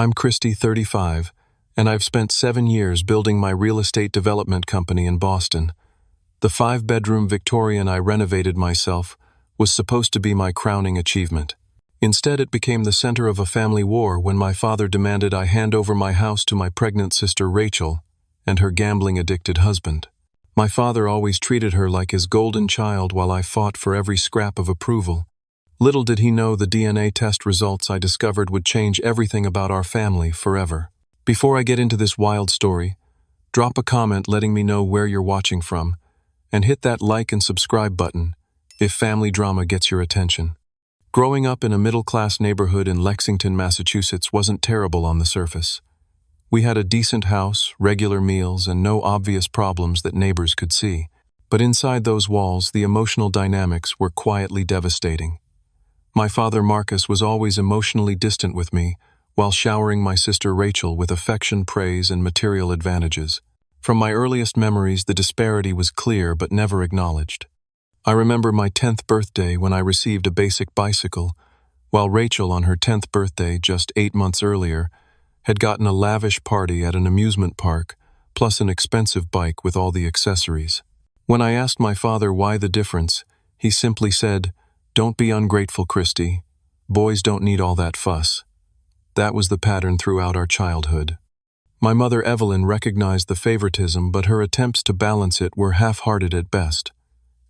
I'm Christy, 35, and I've spent 7 years building my real estate development company in Boston. The 5-bedroom Victorian I renovated myself was supposed to be my crowning achievement. Instead, it became the center of a family war when my father demanded I hand over my house to my pregnant sister Rachel and her gambling-addicted husband. My father always treated her like his golden child while I fought for every scrap of approval. Little did he know the DNA test results I discovered would change everything about our family forever. Before I get into this wild story, drop a comment letting me know where you're watching from, and hit that like and subscribe button if family drama gets your attention. Growing up in a middle-class neighborhood in Lexington, Massachusetts wasn't terrible on the surface. We had a decent house, regular meals, and no obvious problems that neighbors could see. But inside those walls, the emotional dynamics were quietly devastating. My father Marcus was always emotionally distant with me, while showering my sister Rachel with affection, praise, and material advantages. From my earliest memories, the disparity was clear but never acknowledged. I remember my 10th birthday when I received a basic bicycle, while Rachel, on her 10th birthday just 8 months earlier, had gotten a lavish party at an amusement park, plus an expensive bike with all the accessories. When I asked my father why the difference, he simply said, "Don't be ungrateful, Christy. Boys don't need all that fuss." That was the pattern throughout our childhood. My mother Evelyn recognized the favoritism, but her attempts to balance it were half-hearted at best.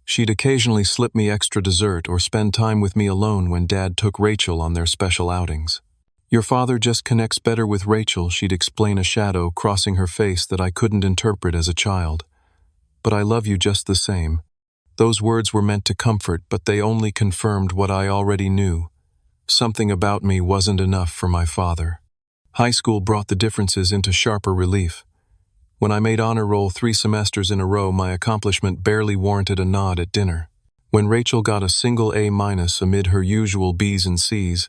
She'd occasionally slip me extra dessert or spend time with me alone when Dad took Rachel on their special outings. "Your father just connects better with Rachel," she'd explain, a shadow crossing her face that I couldn't interpret as a child. "But I love you just the same." Those words were meant to comfort, but they only confirmed what I already knew. Something about me wasn't enough for my father. High school brought the differences into sharper relief. When I made honor roll 3 semesters in a row, my accomplishment barely warranted a nod at dinner. When Rachel got a single A- amid her usual B's and C's,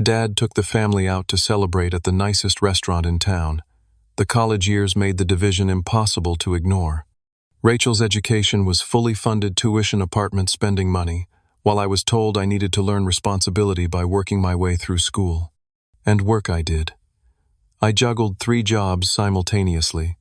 Dad took the family out to celebrate at the nicest restaurant in town. The college years made the division impossible to ignore. Rachel's education was fully funded tuition apartment spending money, while I was told I needed to learn responsibility by working my way through school. And work I did. I juggled 3 jobs simultaneously: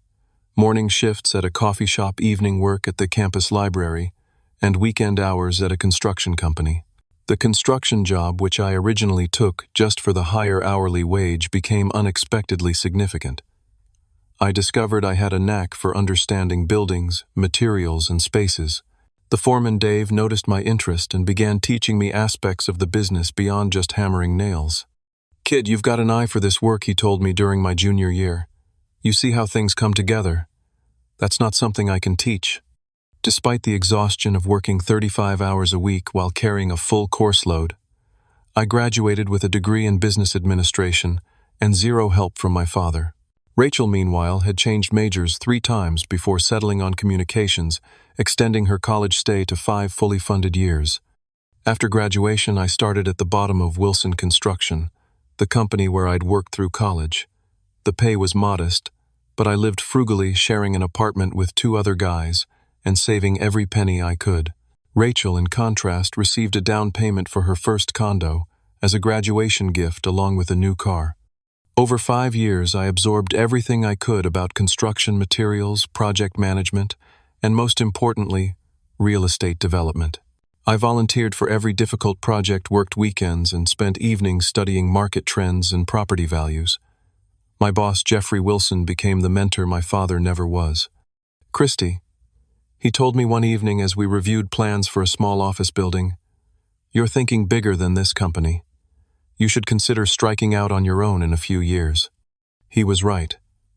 morning shifts at a coffee shop, evening work at the campus library, and weekend hours at a construction company. The construction job, which I originally took just for the higher hourly wage, became unexpectedly significant. I discovered I had a knack for understanding buildings, materials, and spaces. The foreman Dave noticed my interest and began teaching me aspects of the business beyond just hammering nails. "Kid, you've got an eye for this work," he told me during my junior year. "You see how things come together. That's not something I can teach." Despite the exhaustion of working 35 hours a week while carrying a full course load, I graduated with a degree in business administration and 0 help from my father. Rachel, meanwhile, had changed majors 3 times before settling on communications, extending her college stay to 5 fully funded years. After graduation, I started at the bottom of Wilson Construction, the company where I'd worked through college. The pay was modest, but I lived frugally, sharing an apartment with 2 other guys and saving every penny I could. Rachel, in contrast, received a down payment for her first condo as a graduation gift along with a new car. Over 5 years, I absorbed everything I could about construction materials, project management, and most importantly, real estate development. I volunteered for every difficult project, worked weekends, and spent evenings studying market trends and property values. My boss, Jeffrey Wilson, became the mentor my father never was. "Christy," he told me one evening as we reviewed plans for a small office building, "you're thinking bigger than this company. You should consider striking out on your own in a few years." He was right.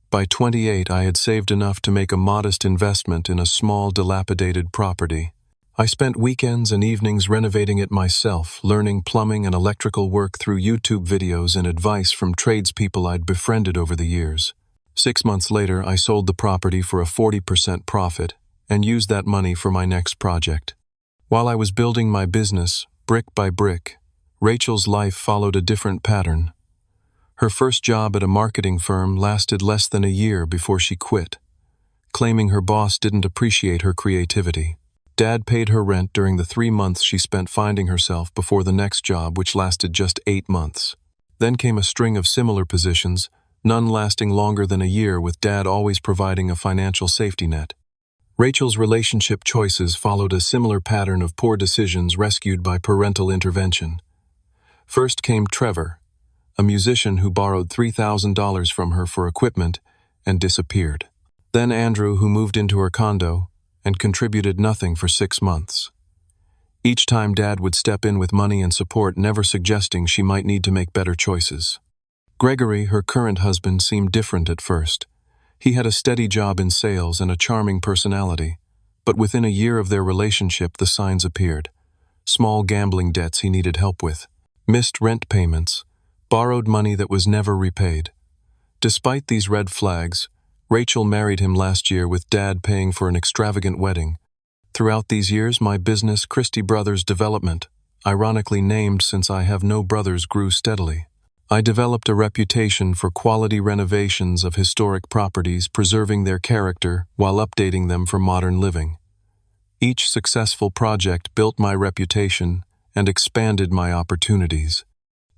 By 28, I had saved enough to make a modest investment in a small, dilapidated property. I spent weekends and evenings renovating it myself, learning plumbing and electrical work through YouTube videos and advice from tradespeople I'd befriended over the years. 6 months later, I sold the property for a 40% profit and used that money for my next project. While I was building my business, brick by brick, Rachel's life followed a different pattern. Her first job at a marketing firm lasted less than a year before she quit, claiming her boss didn't appreciate her creativity. Dad paid her rent during the 3 months she spent finding herself before the next job, which lasted just 8 months. Then came a string of similar positions, none lasting longer than a year, with Dad always providing a financial safety net. Rachel's relationship choices followed a similar pattern of poor decisions rescued by parental intervention. First came Trevor, a musician who borrowed $3,000 from her for equipment and disappeared. Then Andrew, who moved into her condo and contributed nothing for 6 months. Each time Dad would step in with money and support, never suggesting she might need to make better choices. Gregory, her current husband, seemed different at first. He had a steady job in sales and a charming personality, but within a year of their relationship the signs appeared. Small gambling debts he needed help with, missed rent payments, borrowed money that was never repaid. Despite these red flags, Rachel married him last year, with Dad paying for an extravagant wedding. Throughout these years, my business, Christie Brothers Development, ironically named since I have no brothers, grew steadily. I developed a reputation for quality renovations of historic properties, preserving their character while updating them for modern living. Each successful project built my reputation and expanded my opportunities.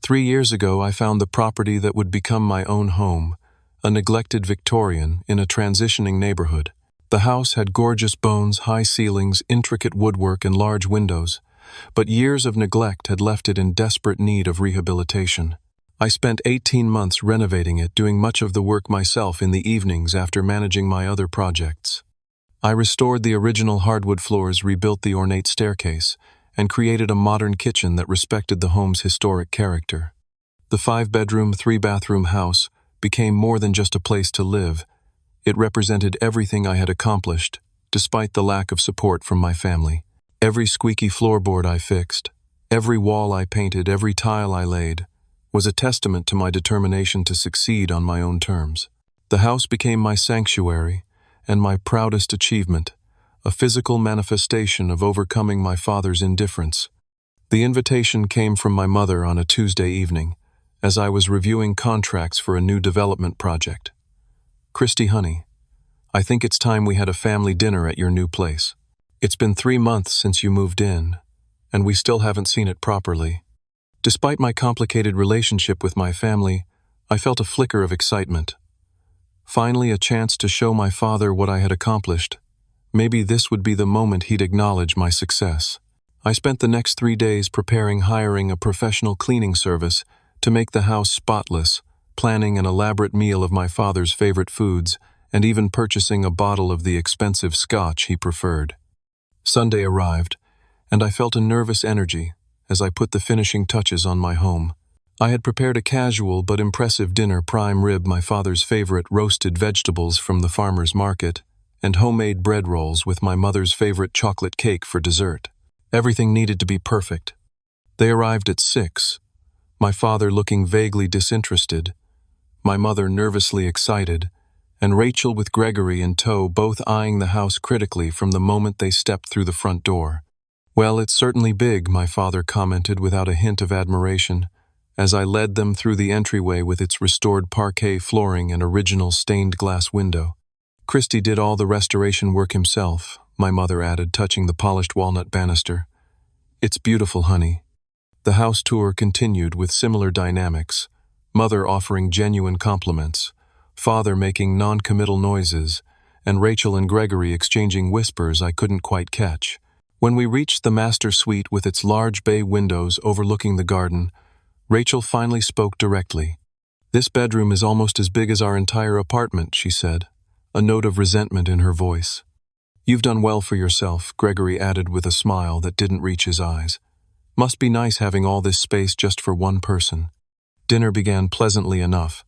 3 years ago, I found the property that would become my own home, a neglected Victorian in a transitioning neighborhood. The house had gorgeous bones, high ceilings, intricate woodwork, and large windows, but years of neglect had left it in desperate need of rehabilitation. I spent 18 months renovating it, doing much of the work myself in the evenings after managing my other projects. I restored the original hardwood floors, rebuilt the ornate staircase, and created a modern kitchen that respected the home's historic character. The 5-bedroom, 3-bathroom house became more than just a place to live. It represented everything I had accomplished, despite the lack of support from my family. Every squeaky floorboard I fixed, every wall I painted, every tile I laid, was a testament to my determination to succeed on my own terms. The house became my sanctuary and my proudest achievement, a physical manifestation of overcoming my father's indifference. The invitation came from my mother on a Tuesday evening, as I was reviewing contracts for a new development project. "Christy, honey, I think it's time we had a family dinner at your new place. It's been 3 months since you moved in, and we still haven't seen it properly." Despite my complicated relationship with my family, I felt a flicker of excitement. Finally, a chance to show my father what I had accomplished. Maybe this would be the moment he'd acknowledge my success. I spent the next 3 days hiring a professional cleaning service to make the house spotless, planning an elaborate meal of my father's favorite foods, and even purchasing a bottle of the expensive scotch he preferred. Sunday arrived, and I felt a nervous energy as I put the finishing touches on my home. I had prepared a casual but impressive dinner: prime rib, my father's favorite, roasted vegetables from the farmer's market, and homemade bread rolls with my mother's favorite chocolate cake for dessert. Everything needed to be perfect. They arrived at 6, my father looking vaguely disinterested, my mother nervously excited, and Rachel with Gregory in tow, both eyeing the house critically from the moment they stepped through the front door. "Well, it's certainly big," my father commented without a hint of admiration, as I led them through the entryway with its restored parquet flooring and original stained glass window. "Christy did all the restoration work himself," my mother added, touching the polished walnut banister. "It's beautiful, honey." The house tour continued with similar dynamics, mother offering genuine compliments, father making non-committal noises, and Rachel and Gregory exchanging whispers I couldn't quite catch. When we reached the master suite with its large bay windows overlooking the garden, Rachel finally spoke directly. "This bedroom is almost as big as our entire apartment," she said, a note of resentment in her voice. "You've done well for yourself," Gregory added with a smile that didn't reach his eyes. "Must be nice having all this space just for one person." Dinner began pleasantly enough.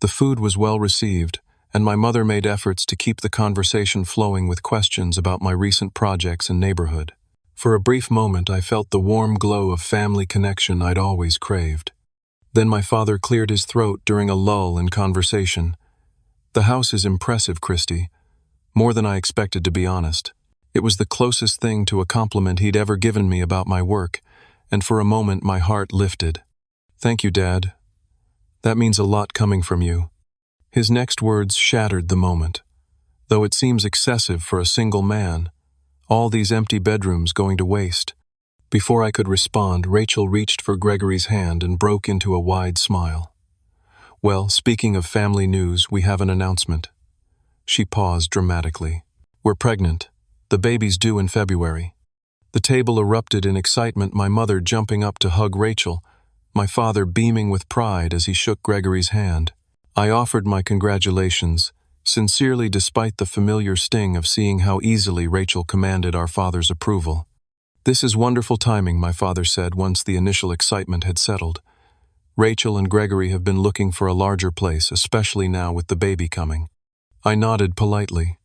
The food was well received, and my mother made efforts to keep the conversation flowing with questions about my recent projects and neighborhood. For a brief moment, I felt the warm glow of family connection I'd always craved. Then my father cleared his throat during a lull in conversation. "The house is impressive, Christy. More than I expected, to be honest." It was the closest thing to a compliment he'd ever given me about my work, and for a moment my heart lifted. "Thank you, Dad. That means a lot coming from you." His next words shattered the moment. "Though it seems excessive for a single man, all these empty bedrooms going to waste." Before I could respond, Rachel reached for Gregory's hand and broke into a wide smile. "Well, speaking of family news, we have an announcement." She paused dramatically. "We're pregnant. The baby's due in February." The table erupted in excitement, my mother jumping up to hug Rachel, my father beaming with pride as he shook Gregory's hand. I offered my congratulations, sincerely despite the familiar sting of seeing how easily Rachel commanded our father's approval. "This is wonderful timing," my father said once the initial excitement had settled. "Rachel and Gregory have been looking for a larger place, especially now with the baby coming." I nodded politely.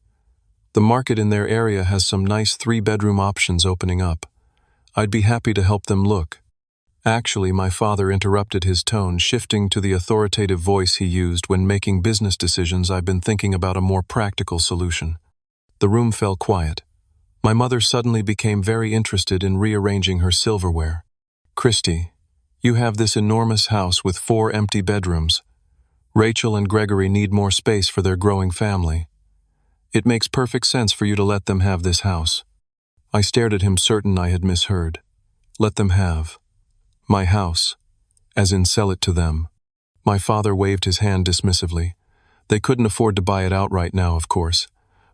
"The market in their area has some nice 3-bedroom options opening up. I'd be happy to help them look." Actually, my father interrupted, his tone shifting to the authoritative voice he used when making business decisions. "I've been thinking about a more practical solution." The room fell quiet. My mother suddenly became very interested in rearranging her silverware. "Christy, you have this enormous house with 4 empty bedrooms. Rachel and Gregory need more space for their growing family. It makes perfect sense for you to let them have this house." I stared at him, certain I had misheard. "Let them have my house, as in sell it to them." My father waved his hand dismissively. "They couldn't afford to buy it outright now, of course.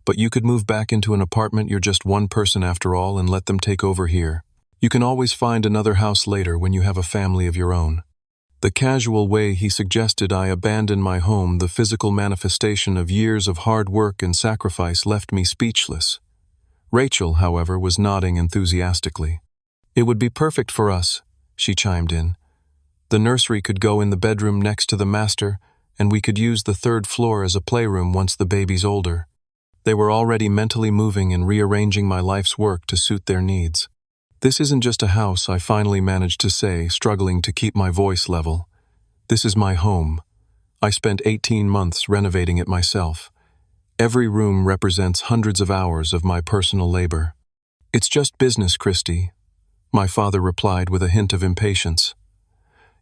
But you could move back into an apartment. You're just one person after all, and let them take over here. You can always find another house later when you have a family of your own." The casual way he suggested I abandon my home, the physical manifestation of years of hard work and sacrifice, left me speechless. Rachel, however, was nodding enthusiastically. "It would be perfect for us," she chimed in. "The nursery could go in the bedroom next to the master, and we could use the 3rd floor as a playroom once the baby's older." They were already mentally moving and rearranging my life's work to suit their needs. "This isn't just a house," I finally managed to say, struggling to keep my voice level. "This is my home. I spent 18 months renovating it myself. Every room represents hundreds of hours of my personal labor." "It's just business, Christy," my father replied with a hint of impatience.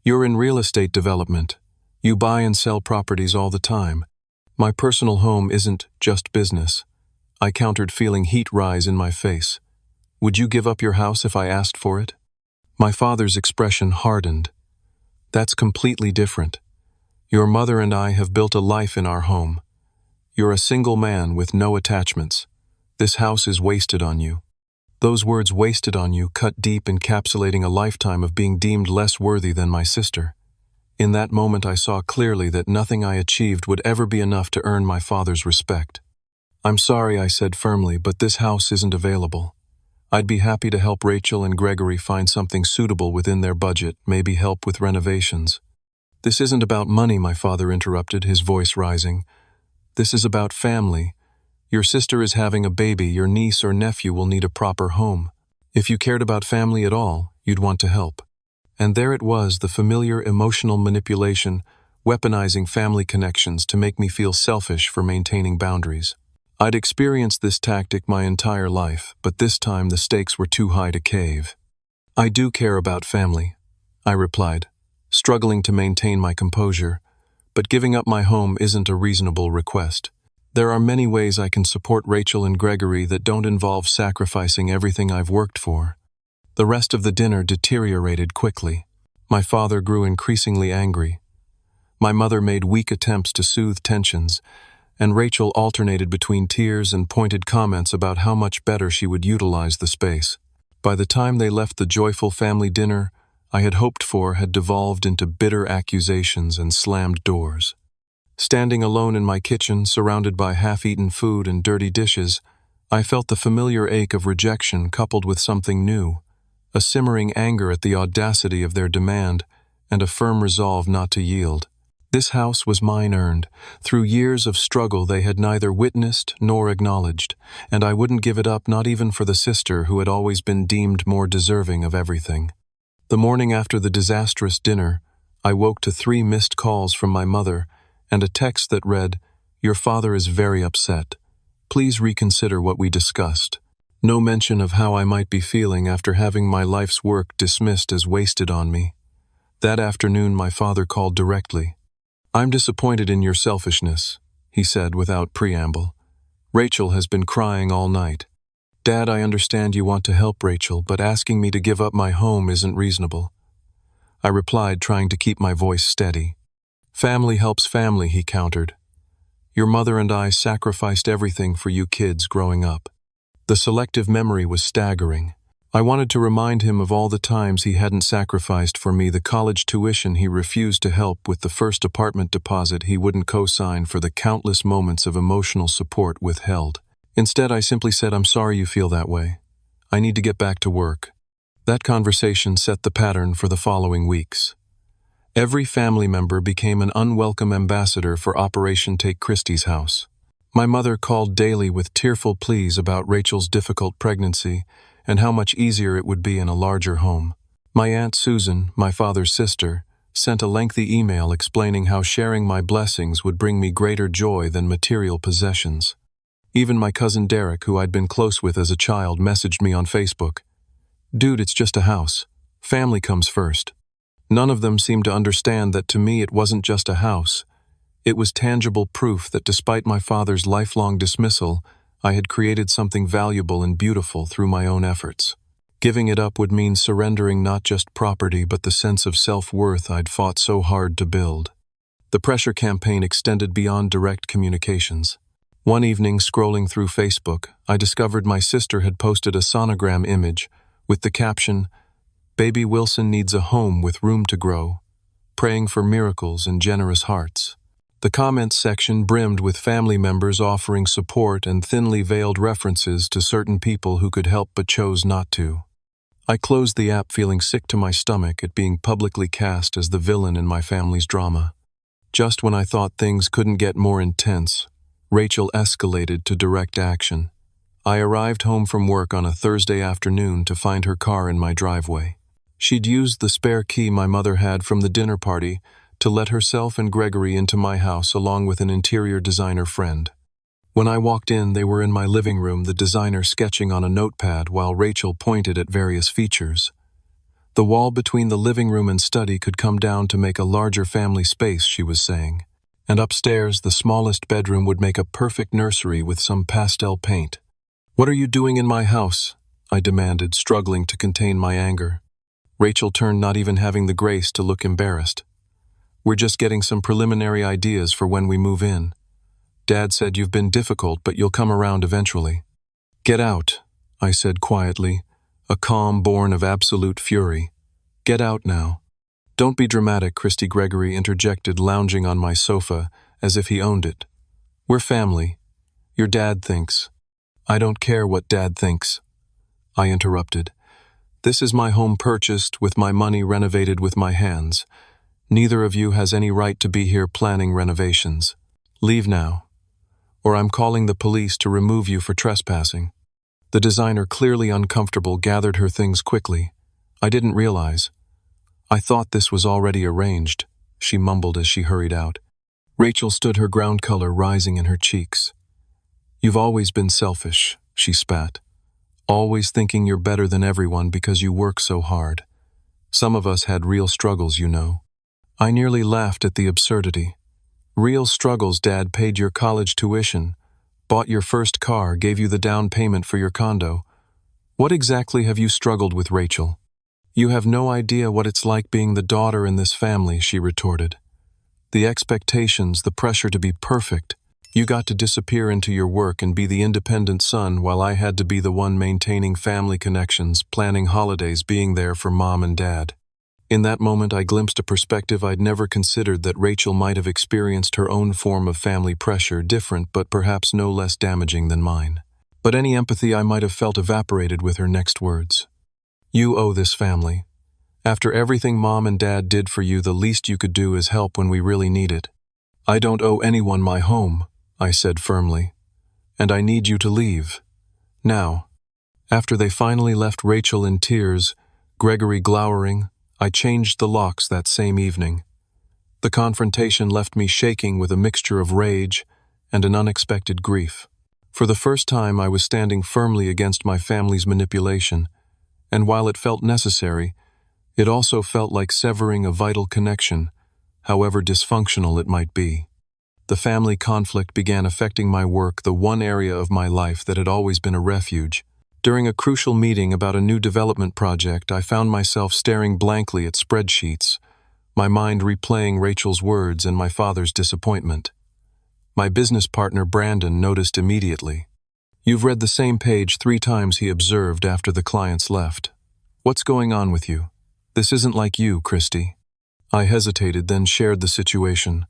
"You're in real estate development. You buy and sell properties all the time. My personal home isn't just business." I countered, feeling heat rise in my face. "Would you give up your house if I asked for it?" My father's expression hardened. "That's completely different. Your mother and I have built a life in our home. You're a single man with no attachments. This house is wasted on you." Those words, "wasted on you," cut deep, encapsulating a lifetime of being deemed less worthy than my sister. In that moment I saw clearly that nothing I achieved would ever be enough to earn my father's respect. "I'm sorry," I said firmly, "but this house isn't available. I'd be happy to help Rachel and Gregory find something suitable within their budget, maybe help with renovations." "This isn't about money," my father interrupted, his voice rising. "This is about family. Your sister is having a baby. Your niece or nephew will need a proper home. If you cared about family at all, you'd want to help." And there it was, the familiar emotional manipulation, weaponizing family connections to make me feel selfish for maintaining boundaries. I'd experienced this tactic my entire life, but this time the stakes were too high to cave. "I do care about family," I replied, struggling to maintain my composure, "but giving up my home isn't a reasonable request. There are many ways I can support Rachel and Gregory that don't involve sacrificing everything I've worked for." The rest of the dinner deteriorated quickly. My father grew increasingly angry. My mother made weak attempts to soothe tensions, and Rachel alternated between tears and pointed comments about how much better she would utilize the space. By the time they left, the joyful family dinner I had hoped for had devolved into bitter accusations and slammed doors. Standing alone in my kitchen, surrounded by half-eaten food and dirty dishes, I felt the familiar ache of rejection coupled with something new, a simmering anger at the audacity of their demand and a firm resolve not to yield. This house was mine, earned. Through years of struggle they had neither witnessed nor acknowledged, and I wouldn't give it up, not even for the sister who had always been deemed more deserving of everything. The morning after the disastrous dinner, I woke to 3 missed calls from my mother and a text that read, "Your father is very upset. Please reconsider what we discussed." No mention of how I might be feeling after having my life's work dismissed as wasted on me. That afternoon my father called directly. "I'm disappointed in your selfishness," he said without preamble. "Rachel has been crying all night." "Dad, I understand you want to help Rachel, but asking me to give up my home isn't reasonable." I replied, trying to keep my voice steady. "Family helps family," he countered. "Your mother and I sacrificed everything for you kids growing up." The selective memory was staggering. I wanted to remind him of all the times he hadn't sacrificed for me, the college tuition he refused to help with, the first apartment deposit he wouldn't co-sign, for the countless moments of emotional support withheld. Instead, I simply said, "I'm sorry you feel that way. I need to get back to work." That conversation set the pattern for the following weeks. Every family member became an unwelcome ambassador for Operation Take Christie's House. My mother called daily with tearful pleas about Rachel's difficult pregnancy and how much easier it would be in a larger home. My Aunt Susan, my father's sister, sent a lengthy email explaining how sharing my blessings would bring me greater joy than material possessions. Even my cousin Derek, who I'd been close with as a child, messaged me on Facebook, "Dude, it's just a house. Family comes first." None of them seemed to understand that to me it wasn't just a house. It was tangible proof that despite my father's lifelong dismissal, I had created something valuable and beautiful through my own efforts. Giving it up would mean surrendering not just property but the sense of self-worth I'd fought so hard to build. The pressure campaign extended beyond direct communications. One evening, scrolling through Facebook, I discovered my sister had posted a sonogram image with the caption, "Baby Wilson needs a home with room to grow, praying for miracles and generous hearts." The comments section brimmed with family members offering support and thinly veiled references to certain people who could help but chose not to. I closed the app feeling sick to my stomach at being publicly cast as the villain in my family's drama. Just when I thought things couldn't get more intense, Rachel escalated to direct action. I arrived home from work on a Thursday afternoon to find her car in my driveway. She'd used the spare key my mother had from the dinner party to let herself and Gregory into my house along with an interior designer friend. When I walked in, they were in my living room, the designer sketching on a notepad while Rachel pointed at various features. The wall between the living room and study could come down to make a larger family space, she was saying. And upstairs, the smallest bedroom would make a perfect nursery with some pastel paint. "What are you doing in my house?" I demanded, struggling to contain my anger. Rachel turned, not even having the grace to look embarrassed. "We're just getting some preliminary ideas for when we move in. Dad said you've been difficult, but you'll come around eventually." "Get out," I said quietly, a calm born of absolute fury. "Get out now." "Don't be dramatic," Christy Gregory interjected, lounging on my sofa as if he owned it. "We're family. Your dad thinks." "I don't care what Dad thinks," I interrupted. "This is my home, purchased with my money, renovated with my hands. Neither of you has any right to be here planning renovations. Leave now, or I'm calling the police to remove you for trespassing." The designer, clearly uncomfortable, gathered her things quickly. "I didn't realize. I thought this was already arranged," she mumbled as she hurried out. Rachel stood, her ground color rising in her cheeks. "You've always been selfish," she spat. "Always thinking you're better than everyone because you work so hard. Some of us had real struggles, you know." I nearly laughed at the absurdity. "Real struggles? Dad paid your college tuition, bought your first car, gave you the down payment for your condo. What exactly have you struggled with, Rachel?" "You have no idea what it's like being the daughter in this family," she retorted. "The expectations, the pressure to be perfect. You got to disappear into your work and be the independent son, while I had to be the one maintaining family connections, planning holidays, being there for Mom and Dad." In that moment, I glimpsed a perspective I'd never considered, that Rachel might have experienced her own form of family pressure, different but perhaps no less damaging than mine. But any empathy I might have felt evaporated with her next words. "You owe this family. After everything Mom and Dad did for you, the least you could do is help when we really need it." "I don't owe anyone my home," I said firmly. "And I need you to leave. Now." After they finally left, Rachel in tears, Gregory glowering, I changed the locks that same evening. The confrontation left me shaking with a mixture of rage and an unexpected grief. For the first time, I was standing firmly against my family's manipulation, and while it felt necessary, it also felt like severing a vital connection, however dysfunctional it might be. The family conflict began affecting my work, the one area of my life that had always been a refuge. During a crucial meeting about a new development project, I found myself staring blankly at spreadsheets, my mind replaying Rachel's words and my father's disappointment. My business partner Brandon noticed immediately. "You've read the same page 3 times," he observed after the clients left. "What's going on with you? This isn't like you, Christy." I hesitated, then shared the situation.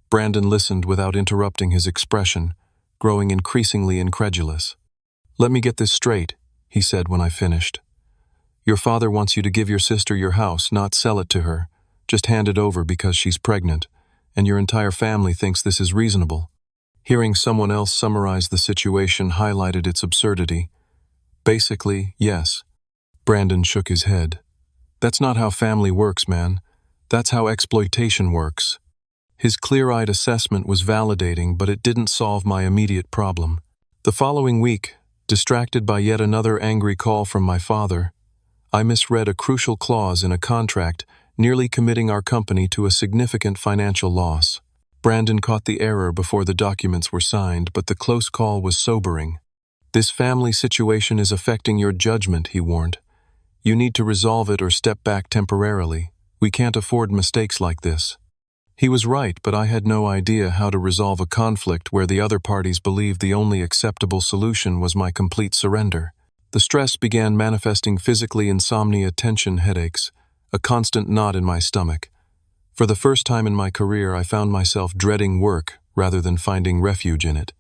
Brandon listened without interrupting his expression, growing increasingly incredulous. "Let me get this straight," he said when I finished. "Your father wants you to give your sister your house, not sell it to her. Just hand it over because she's pregnant, and your entire family thinks this is reasonable." Hearing someone else summarize the situation highlighted its absurdity. "Basically, yes." Brandon shook his head. "That's not how family works, man. That's how exploitation works." His clear-eyed assessment was validating, but it didn't solve my immediate problem. The following week, distracted by yet another angry call from my father, I misread a crucial clause in a contract, nearly committing our company to a significant financial loss. Brandon caught the error before the documents were signed, but the close call was sobering. "This family situation is affecting your judgment," he warned. "You need to resolve it or step back temporarily. We can't afford mistakes like this." He was right, but I had no idea how to resolve a conflict where the other parties believed the only acceptable solution was my complete surrender. The stress began manifesting physically: insomnia, tension, headaches, a constant knot in my stomach. For the first time in my career, I found myself dreading work rather than finding refuge in it.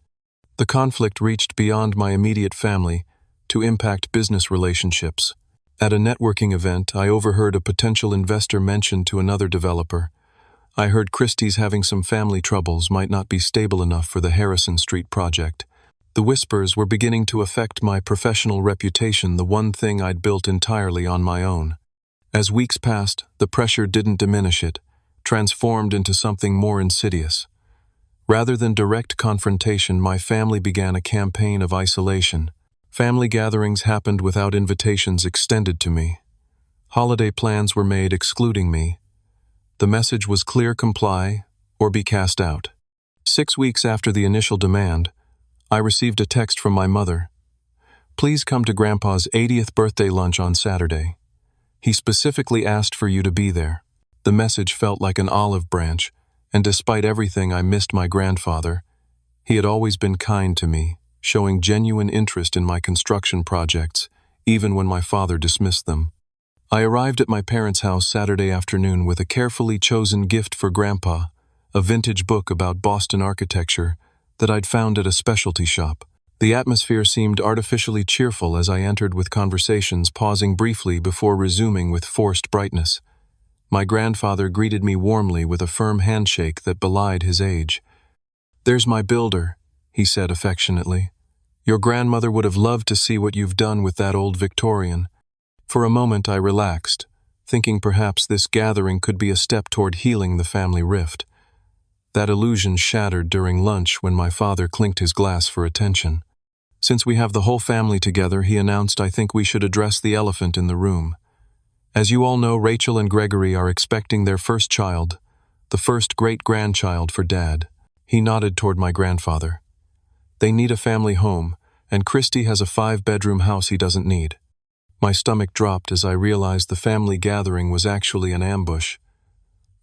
The conflict reached beyond my immediate family to impact business relationships. At a networking event, I overheard a potential investor mention to another developer, "I heard Christie's having some family troubles, might not be stable enough for the Harrison Street project." The whispers were beginning to affect my professional reputation, the one thing I'd built entirely on my own. As weeks passed, the pressure didn't diminish, it transformed into something more insidious. Rather than direct confrontation, my family began a campaign of isolation. Family gatherings happened without invitations extended to me. Holiday plans were made excluding me. The message was clear: comply or be cast out. 6 weeks after the initial demand, I received a text from my mother. "Please come to Grandpa's 80th birthday lunch on Saturday. He specifically asked for you to be there." The message felt like an olive branch, and despite everything, I missed my grandfather. He had always been kind to me, showing genuine interest in my construction projects, even when my father dismissed them. I arrived at my parents' house Saturday afternoon with a carefully chosen gift for Grandpa, a vintage book about Boston architecture that I'd found at a specialty shop. The atmosphere seemed artificially cheerful as I entered, with conversations pausing briefly before resuming with forced brightness. My grandfather greeted me warmly with a firm handshake that belied his age. "There's my builder," he said affectionately. "Your grandmother would have loved to see what you've done with that old Victorian." For a moment I relaxed, thinking perhaps this gathering could be a step toward healing the family rift. That illusion shattered during lunch when my father clinked his glass for attention. "Since we have the whole family together," he announced, "I think we should address the elephant in the room. As you all know, Rachel and Gregory are expecting their first child, the first great-grandchild for Dad." He nodded toward my grandfather. "They need a family home, and Christy has a 5-bedroom house he doesn't need." My stomach dropped as I realized the family gathering was actually an ambush.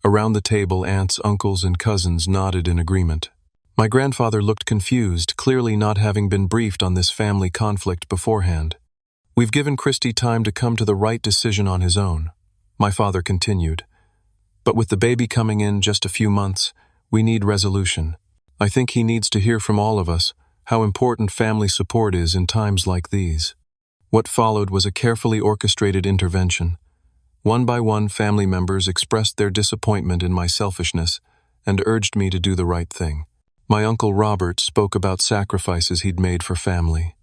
Around the table, aunts, uncles, and cousins nodded in agreement. My grandfather looked confused, clearly not having been briefed on this family conflict beforehand. "We've given Christy time to come to the right decision on his own," my father continued. "But with the baby coming in just a few months, we need resolution. I think he needs to hear from all of us how important family support is in times like these." What followed was a carefully orchestrated intervention. One by one, family members expressed their disappointment in my selfishness and urged me to do the right thing. My Uncle Robert spoke about sacrifices he'd made for family.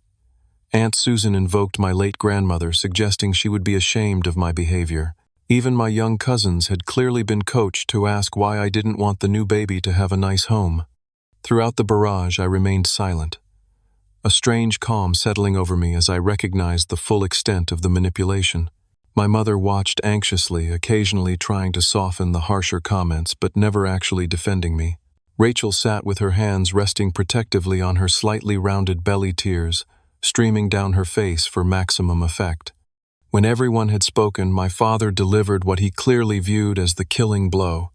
Aunt Susan invoked my late grandmother, suggesting she would be ashamed of my behavior. Even my young cousins had clearly been coached to ask why I didn't want the new baby to have a nice home. Throughout the barrage, I remained silent, a strange calm settling over me as I recognized the full extent of the manipulation. My mother watched anxiously, occasionally trying to soften the harsher comments, but never actually defending me. Rachel sat with her hands resting protectively on her slightly rounded belly, tears streaming down her face for maximum effect. When everyone had spoken, my father delivered what he clearly viewed as the killing blow.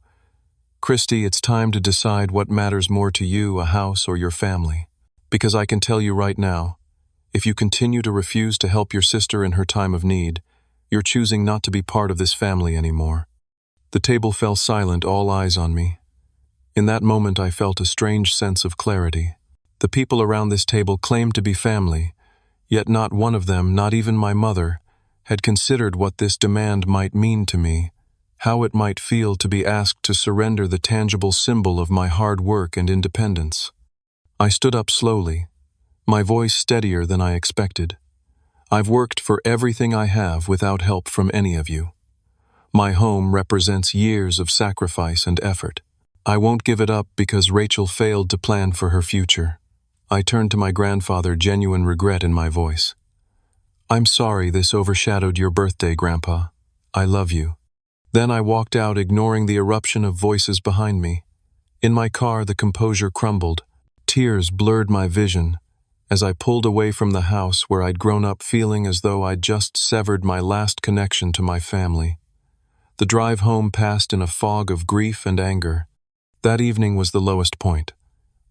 "Christy, it's time to decide what matters more to you, a house or your family. Because I can tell you right now, if you continue to refuse to help your sister in her time of need, you're choosing not to be part of this family anymore." The table fell silent, all eyes on me. In that moment I felt a strange sense of clarity. The people around this table claimed to be family, yet not one of them, not even my mother, had considered what this demand might mean to me, how it might feel to be asked to surrender the tangible symbol of my hard work and independence. I stood up slowly, my voice steadier than I expected. "I've worked for everything I have without help from any of you. My home represents years of sacrifice and effort. I won't give it up because Rachel failed to plan for her future." I turned to my grandfather, genuine regret in my voice. "I'm sorry this overshadowed your birthday, Grandpa. I love you." Then I walked out, ignoring the eruption of voices behind me. In my car, the composure crumbled. Tears blurred my vision as I pulled away from the house where I'd grown up, feeling as though I'd just severed my last connection to my family. The drive home passed in a fog of grief and anger. That evening was the lowest point.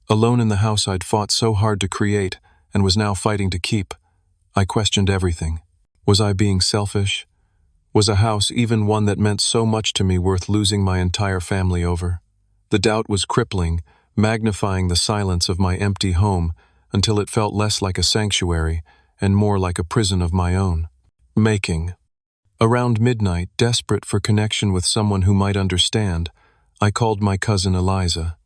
Alone in the house I'd fought so hard to create and was now fighting to keep, I questioned everything. Was I being selfish? Was a house, even one that meant so much to me, worth losing my entire family over? The doubt was crippling, magnifying the silence of my empty home until it felt less like a sanctuary and more like a prison of my own making. Around midnight, desperate for connection with someone who might understand, I called my cousin Eliza.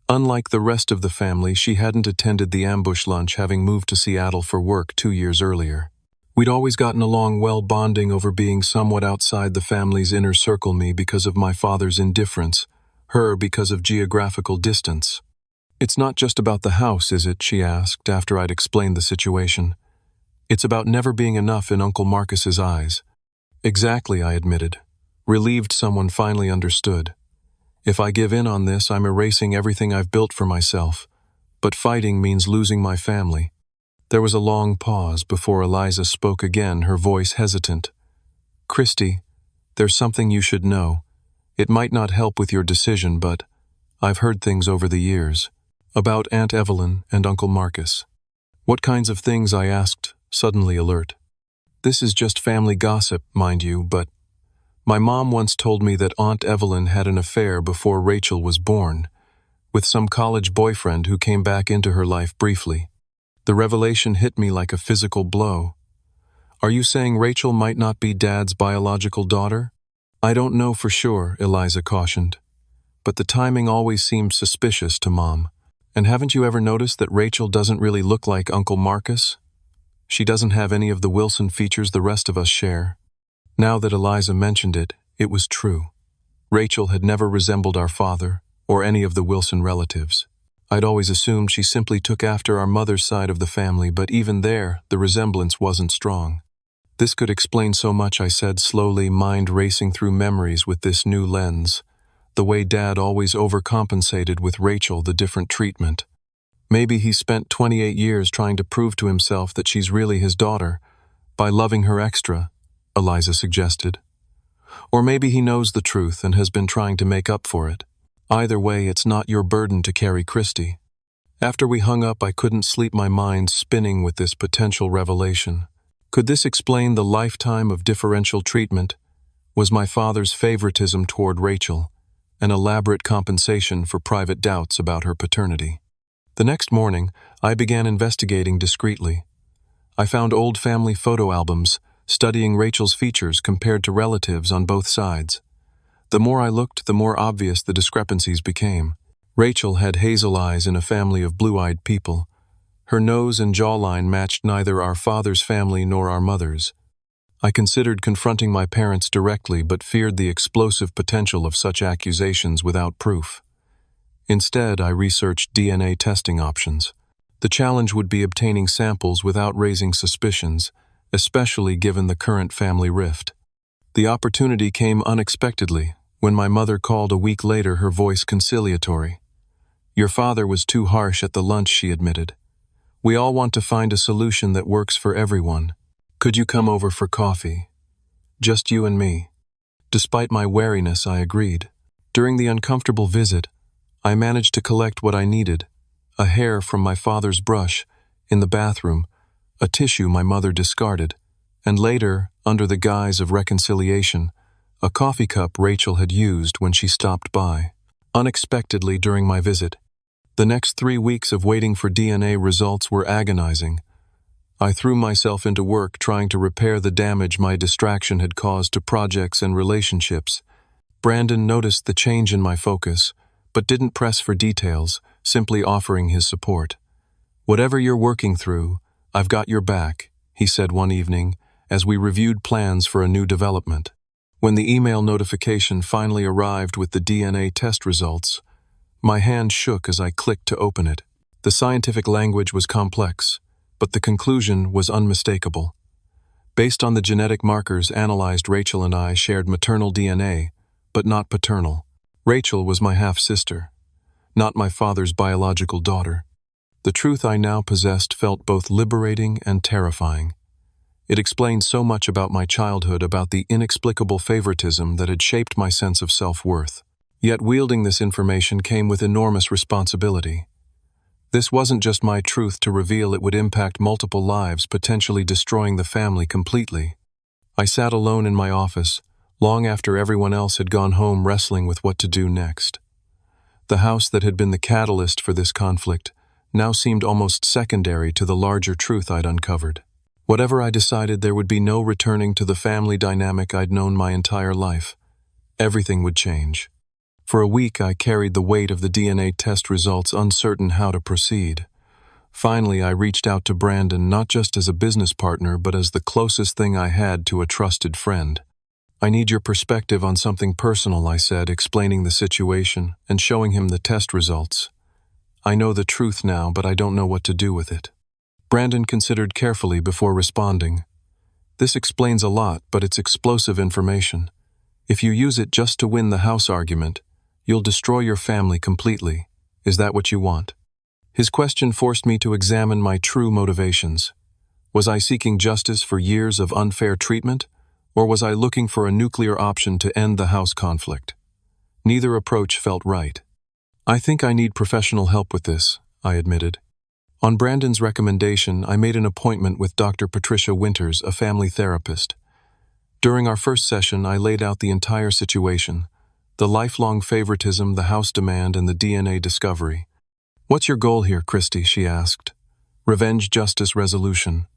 Unlike the rest of the family, she hadn't attended the ambush lunch, having moved to Seattle for work 2 years earlier. We'd always gotten along well, bonding over being somewhat outside the family's inner circle, me because of my father's indifference, her because of geographical distance. "It's not just about the house, is it?" she asked after I'd explained the situation. "It's about never being enough in Uncle Marcus's eyes." "Exactly," I admitted, relieved someone finally understood. "If I give in on this, I'm erasing everything I've built for myself. But fighting means losing my family." There was a long pause before Eliza spoke again, her voice hesitant. "Christy, there's something you should know. It might not help with your decision, but I've heard things over the years. About Aunt Evelyn and Uncle Marcus." "What kinds of things?" I asked, suddenly alert. "This is just family gossip, mind you, but my mom once told me that Aunt Evelyn had an affair before Rachel was born, with some college boyfriend who came back into her life briefly. The revelation hit me like a physical blow." "Are you saying Rachel might not be Dad's biological daughter?" "I don't know for sure," Eliza cautioned. "But the timing always seemed suspicious to Mom. And haven't you ever noticed that Rachel doesn't really look like Uncle Marcus? She doesn't have any of the Wilson features the rest of us share." Now that Eliza mentioned it, it was true. Rachel had never resembled our father or any of the Wilson relatives. I'd always assumed she simply took after our mother's side of the family, but even there, the resemblance wasn't strong. "This could explain so much," I said slowly, mind racing through memories with this new lens. The way Dad always overcompensated with Rachel, the different treatment. Maybe he spent 28 years trying to prove to himself that she's really his daughter, by loving her extra, Eliza suggested. Or maybe he knows the truth and has been trying to make up for it. Either way, it's not your burden to carry, Christy. After we hung up, I couldn't sleep, my mind spinning with this potential revelation. Could this explain the lifetime of differential treatment? Was my father's favoritism toward Rachel an elaborate compensation for private doubts about her paternity? The next morning, I began investigating discreetly. I found old family photo albums, studying Rachel's features compared to relatives on both sides. The more I looked, the more obvious the discrepancies became. Rachel had hazel eyes in a family of blue-eyed people. Her nose and jawline matched neither our father's family nor our mother's. I considered confronting my parents directly, but feared the explosive potential of such accusations without proof. Instead, I researched DNA testing options. The challenge would be obtaining samples without raising suspicions, especially given the current family rift. The opportunity came unexpectedly, when my mother called a week later, her voice conciliatory. "Your father was too harsh at the lunch," she admitted. We all want to find a solution that works for everyone. Could you come over for coffee? Just you and me. Despite my wariness, I agreed. During the uncomfortable visit, I managed to collect what I needed: a hair from my father's brush in the bathroom, a tissue my mother discarded, and later, under the guise of reconciliation, a coffee cup Rachel had used when she stopped by. Unexpectedly during my visit, the next 3 weeks of waiting for DNA results were agonizing. I threw myself into work trying to repair the damage my distraction had caused to projects and relationships. Brandon noticed the change in my focus, but didn't press for details, simply offering his support. "Whatever you're working through, I've got your back," he said one evening, as we reviewed plans for a new development. When the email notification finally arrived with the DNA test results, my hand shook as I clicked to open it. The scientific language was complex, but the conclusion was unmistakable. Based on the genetic markers analyzed, Rachel and I shared maternal DNA, but not paternal. Rachel was my half-sister, not my father's biological daughter. The truth I now possessed felt both liberating and terrifying. It explained so much about my childhood, about the inexplicable favoritism that had shaped my sense of self-worth. Yet wielding this information came with enormous responsibility. This wasn't just my truth to reveal, it would impact multiple lives, potentially destroying the family completely. I sat alone in my office, long after everyone else had gone home, wrestling with what to do next. The house that had been the catalyst for this conflict now seemed almost secondary to the larger truth I'd uncovered. Whatever I decided, there would be no returning to the family dynamic I'd known my entire life. Everything would change. For a week, I carried the weight of the DNA test results, uncertain how to proceed. Finally, I reached out to Brandon, not just as a business partner, but as the closest thing I had to a trusted friend. "I need your perspective on something personal," I said, explaining the situation and showing him the test results. "I know the truth now, but I don't know what to do with it." Brandon considered carefully before responding. "This explains a lot, but it's explosive information. If you use it just to win the house argument, you'll destroy your family completely. Is that what you want?" His question forced me to examine my true motivations. Was I seeking justice for years of unfair treatment, or was I looking for a nuclear option to end the house conflict? Neither approach felt right. "I think I need professional help with this," I admitted. On Brandon's recommendation, I made an appointment with Dr. Patricia Winters, a family therapist. During our first session, I laid out the entire situation: the lifelong favoritism, the house demand, and the DNA discovery. "What's your goal here, Christy?" she asked. "Revenge, justice, resolution."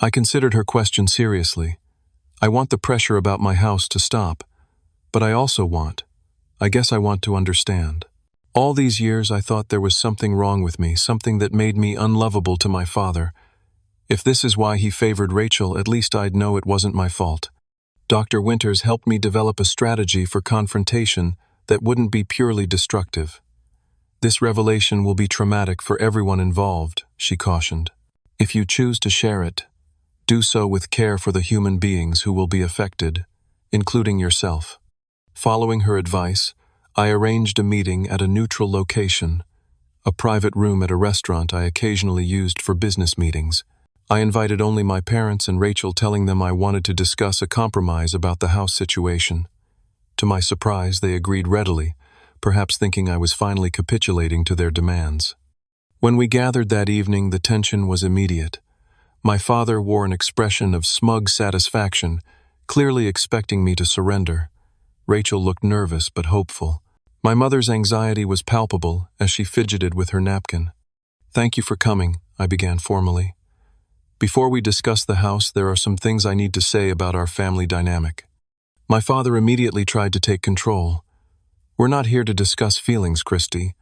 I considered her question seriously. I want the pressure about my house to stop, but I want to understand. All these years I thought there was something wrong with me, something that made me unlovable to my father. If this is why he favored Rachel, at least I'd know it wasn't my fault. Dr. Winters helped me develop a strategy for confrontation that wouldn't be purely destructive. "This revelation will be traumatic for everyone involved," she cautioned. "If you choose to share it, do so with care for the human beings who will be affected, including yourself." Following her advice, I arranged a meeting at a neutral location, a private room at a restaurant I occasionally used for business meetings. I invited only my parents and Rachel, telling them I wanted to discuss a compromise about the house situation. To my surprise, they agreed readily, perhaps thinking I was finally capitulating to their demands. When we gathered that evening, the tension was immediate. My father wore an expression of smug satisfaction, clearly expecting me to surrender. Rachel looked nervous but hopeful. My mother's anxiety was palpable as she fidgeted with her napkin. "Thank you for coming," I began formally. "Before we discuss the house, there are some things I need to say about our family dynamic." My father immediately tried to take control. "We're not here to discuss feelings, Christy.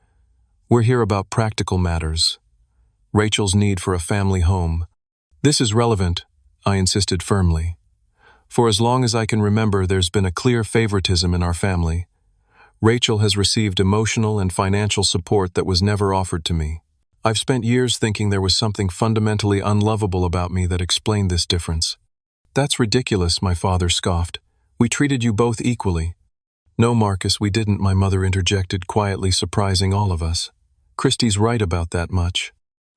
We're here about practical matters. Rachel's need for a family home. This is relevant," I insisted firmly. "For as long as I can remember, there's been a clear favoritism in our family. Rachel has received emotional and financial support that was never offered to me. I've spent years thinking there was something fundamentally unlovable about me that explained this difference." "That's ridiculous," my father scoffed. "We treated you both equally." "No, Marcus, we didn't," my mother interjected, quietly surprising all of us. "Christy's right about that much."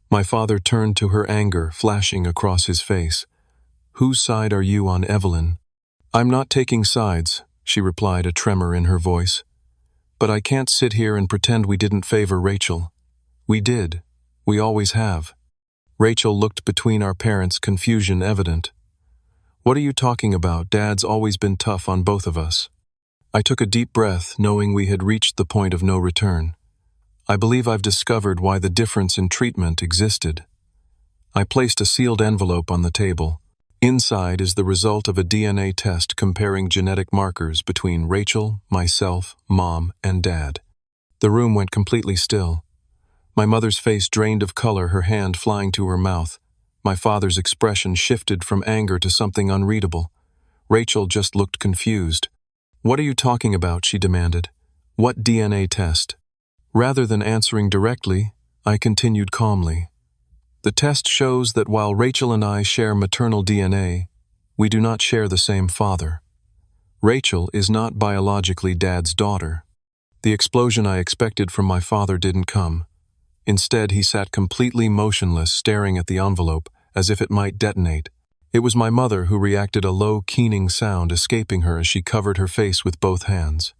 My father turned to her, anger flashing across his face. "Whose side are you on, Evelyn?" "I'm not taking sides," she replied, a tremor in her voice. "But I can't sit here and pretend we didn't favor Rachel. We did. We always have." Rachel looked between our parents, confusion evident. "What are you talking about? Dad's always been tough on both of us." I took a deep breath, knowing we had reached the point of no return. "I believe I've discovered why the difference in treatment existed." I placed a sealed envelope on the table. Inside is the result of a DNA test comparing genetic markers between Rachel, myself, Mom, and Dad. The room went completely still. My mother's face drained of color, her hand flying to her mouth. My father's expression shifted from anger to something unreadable. Rachel just looked confused. "What are you talking about?" she demanded. "What DNA test?" Rather than answering directly, I continued calmly. "The test shows that while Rachel and I share maternal DNA, we do not share the same father. Rachel is not biologically Dad's daughter." The explosion I expected from my father didn't come. Instead, he sat completely motionless, staring at the envelope, as if it might detonate. It was my mother who reacted, a low, keening sound escaping her as she covered her face with both hands.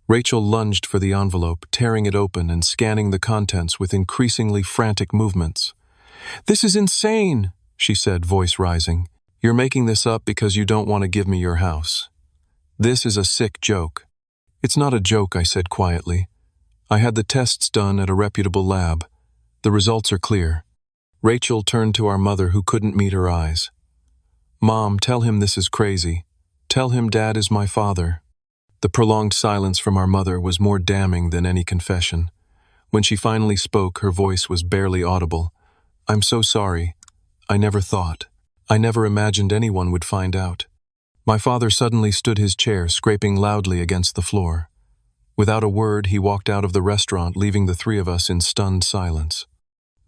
Rachel lunged for the envelope, tearing it open and scanning the contents with increasingly frantic movements. "This is insane," she said, voice rising. "You're making this up because you don't want to give me your house. This is a sick joke." "It's not a joke," I said quietly. "I had the tests done at a reputable lab. The results are clear." Rachel turned to our mother, who couldn't meet her eyes. "Mom, tell him this is crazy. Tell him Dad is my father." The prolonged silence from our mother was more damning than any confession. When she finally spoke, her voice was barely audible. "I'm so sorry. I never thought. I never imagined anyone would find out." My father suddenly stood his chair, scraping loudly against the floor. Without a word, he walked out of the restaurant, leaving the three of us in stunned silence.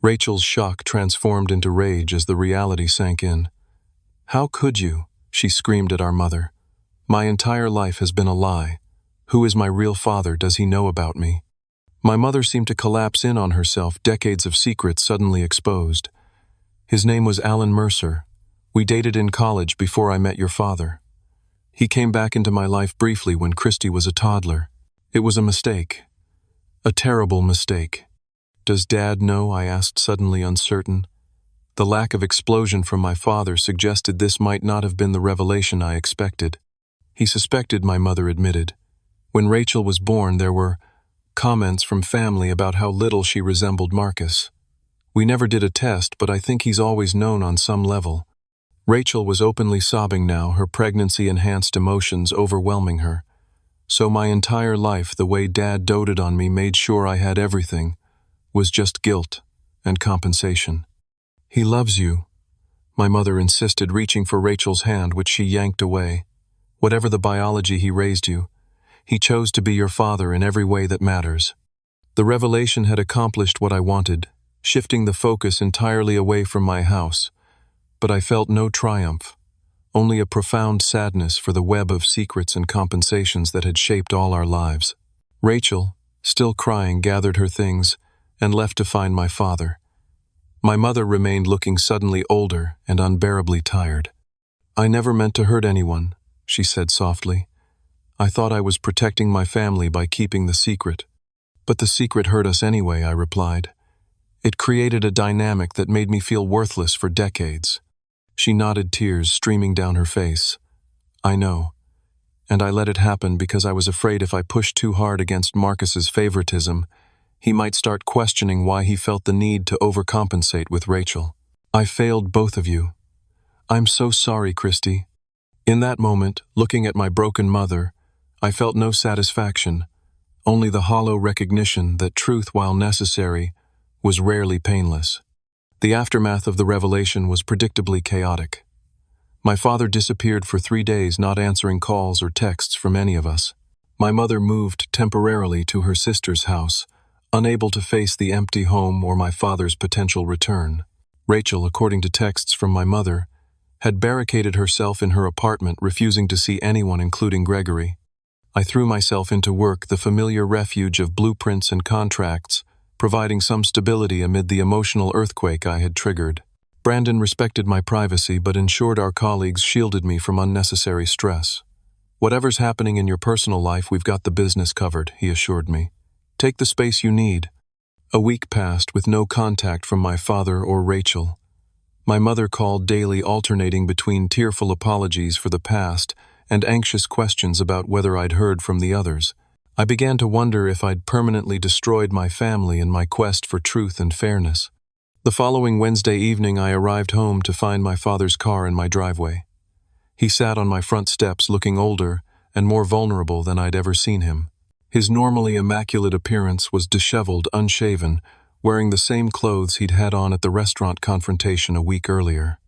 Rachel's shock transformed into rage as the reality sank in. "How could you?" she screamed at our mother. "My entire life has been a lie. Who is my real father? Does he know about me?" My mother seemed to collapse in on herself, decades of secrets suddenly exposed. "His name was Alan Mercer. We dated in college before I met your father. He came back into my life briefly when Christy was a toddler. It was a mistake. A terrible mistake." "Does Dad know?" I asked, suddenly uncertain. The lack of explosion from my father suggested this might not have been the revelation I expected. "He suspected," my mother admitted. "When Rachel was born, there were comments from family about how little she resembled Marcus. We never did a test, but I think he's always known on some level." Rachel was openly sobbing now, her pregnancy-enhanced emotions overwhelming her. "So my entire life, the way Dad doted on me, made sure I had everything, was just guilt and compensation." "He loves you," my mother insisted, reaching for Rachel's hand, which she yanked away. "Whatever the biology he raised you, he chose to be your father in every way that matters." The revelation had accomplished what I wanted, shifting the focus entirely away from my house. But I felt no triumph, only a profound sadness for the web of secrets and compensations that had shaped all our lives. Rachel, still crying, gathered her things and left to find my father. My mother remained, looking suddenly older and unbearably tired. "I never meant to hurt anyone," she said softly. "I thought I was protecting my family by keeping the secret." "But the secret hurt us anyway," I replied. "It created a dynamic that made me feel worthless for decades." She nodded, tears streaming down her face. "I know. And I let it happen because I was afraid if I pushed too hard against Marcus's favoritism, he might start questioning why he felt the need to overcompensate with Rachel. I failed both of you. I'm so sorry, Christy." In that moment, looking at my broken mother, I felt no satisfaction, only the hollow recognition that truth, while necessary, was rarely painless. The aftermath of the revelation was predictably chaotic. My father disappeared for 3 days, not answering calls or texts from any of us. My mother moved temporarily to her sister's house, unable to face the empty home or my father's potential return. Rachel, according to texts from my mother, had barricaded herself in her apartment, refusing to see anyone, including Gregory. I threw myself into work, the familiar refuge of blueprints and contracts, providing some stability amid the emotional earthquake I had triggered. Brandon respected my privacy but ensured our colleagues shielded me from unnecessary stress. "Whatever's happening in your personal life, we've got the business covered," he assured me. "Take the space you need." A week passed with no contact from my father or Rachel. My mother called daily, alternating between tearful apologies for the past and anxious questions about whether I'd heard from the others. I began to wonder if I'd permanently destroyed my family in my quest for truth and fairness. The following Wednesday evening, I arrived home to find my father's car in my driveway. He sat on my front steps looking older and more vulnerable than I'd ever seen him. His normally immaculate appearance was disheveled, unshaven, wearing the same clothes he'd had on at the restaurant confrontation a week earlier.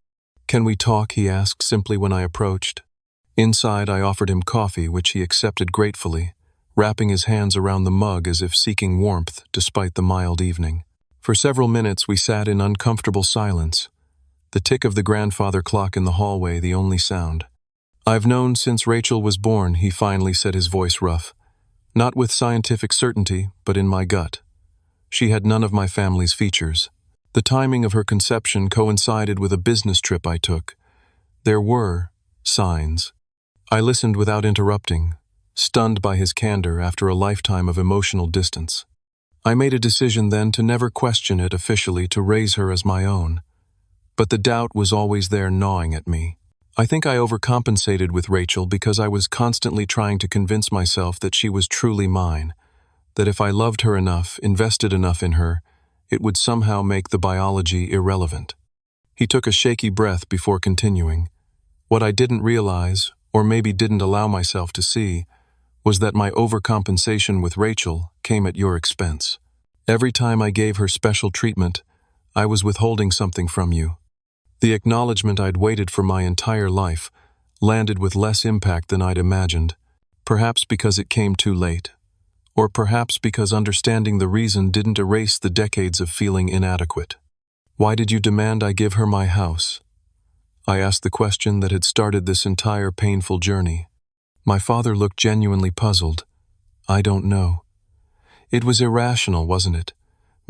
"Can we talk?" he asked simply when I approached. Inside, I offered him coffee, which he accepted gratefully, wrapping his hands around the mug as if seeking warmth despite the mild evening. For several minutes, we sat in uncomfortable silence, the tick of the grandfather clock in the hallway the only sound. "I've known since Rachel was born," he finally said, his voice rough. "Not with scientific certainty, but in my gut. She had none of my family's features. The timing of her conception coincided with a business trip I took. There were signs." I listened without interrupting, stunned by his candor after a lifetime of emotional distance. I made a decision then to never question it officially, to raise her as my own. But the doubt was always there, gnawing at me. I think I overcompensated with Rachel because I was constantly trying to convince myself that she was truly mine, that if I loved her enough, invested enough in her, it would somehow make the biology irrelevant. He took a shaky breath before continuing. "What I didn't realize, or maybe didn't allow myself to see, was that my overcompensation with Rachel came at your expense. Every time I gave her special treatment, I was withholding something from you. The acknowledgement I'd waited for my entire life landed with less impact than I'd imagined, perhaps because it came too late, or perhaps because understanding the reason didn't erase the decades of feeling inadequate. Why did you demand I give her my house?" I asked the question that had started this entire painful journey. My father looked genuinely puzzled. "I don't know." It was irrational, wasn't it?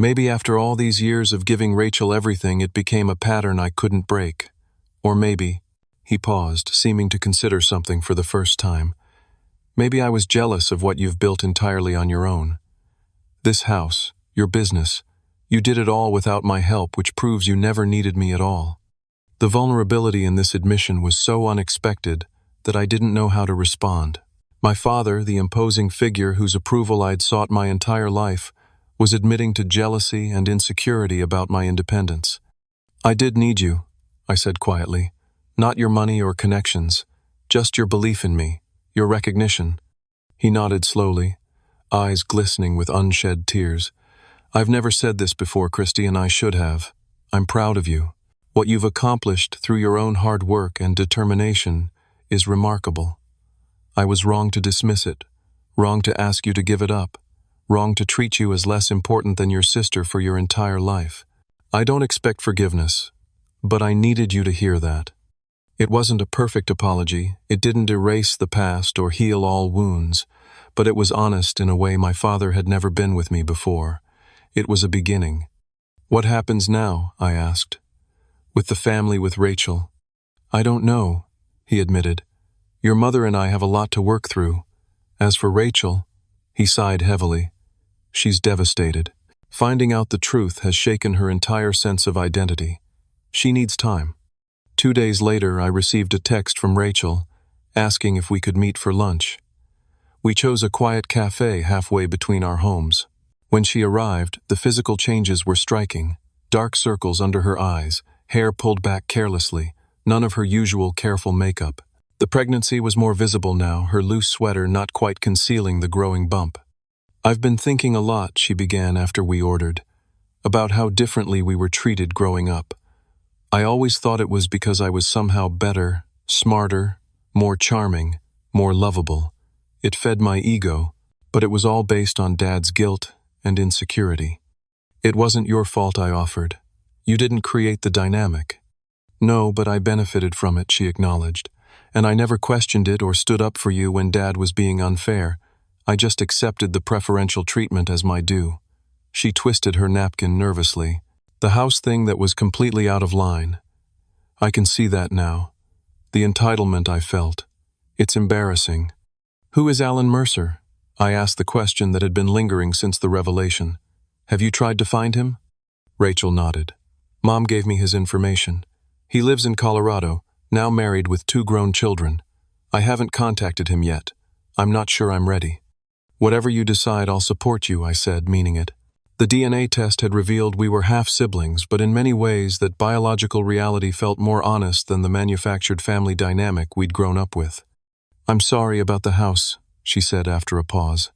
Maybe after all these years of giving Rachel everything, it became a pattern I couldn't break. Or maybe, he paused, seeming to consider something for the first time. Maybe I was jealous of what you've built entirely on your own. This house, your business, you did it all without my help, which proves you never needed me at all. The vulnerability in this admission was so unexpected that I didn't know how to respond. My father, the imposing figure whose approval I'd sought my entire life, was admitting to jealousy and insecurity about my independence. "I did need you," I said quietly. "Not your money or connections, just your belief in me, your recognition." He nodded slowly, eyes glistening with unshed tears. "I've never said this before, Christy, and I should have. I'm proud of you. What you've accomplished through your own hard work and determination is remarkable. I was wrong to dismiss it, wrong to ask you to give it up, wrong to treat you as less important than your sister for your entire life. I don't expect forgiveness, but I needed you to hear that. It wasn't a perfect apology, it didn't erase the past or heal all wounds, but it was honest in a way my father had never been with me before. It was a beginning." "What happens now?" I asked. "With the family, with Rachel?" "I don't know," he admitted. "Your mother and I have a lot to work through. As for Rachel," he sighed heavily, "she's devastated. Finding out the truth has shaken her entire sense of identity. She needs time." 2 days later, I received a text from Rachel, asking if we could meet for lunch. We chose a quiet cafe halfway between our homes. When she arrived, the physical changes were striking. Dark circles under her eyes, hair pulled back carelessly, none of her usual careful makeup. The pregnancy was more visible now, her loose sweater not quite concealing the growing bump. "I've been thinking a lot," she began after we ordered, "about how differently we were treated growing up. I always thought it was because I was somehow better, smarter, more charming, more lovable. It fed my ego, but it was all based on Dad's guilt and insecurity. It wasn't your fault," I offered. "You didn't create the dynamic." "No, but I benefited from it," she acknowledged. "And I never questioned it or stood up for you when Dad was being unfair. I just accepted the preferential treatment as my due." She twisted her napkin nervously. The house thing that was completely out of line. I can see that now. The entitlement I felt. It's embarrassing. Who is Alan Mercer? I asked the question that had been lingering since the revelation. Have you tried to find him? Rachel nodded. Mom gave me his information. He lives in Colorado, now married with 2 grown children. I haven't contacted him yet. I'm not sure I'm ready. Whatever you decide, I'll support you, I said, meaning it. The DNA test had revealed we were half-siblings, but in many ways that biological reality felt more honest than the manufactured family dynamic we'd grown up with. I'm sorry about the house, she said after a pause.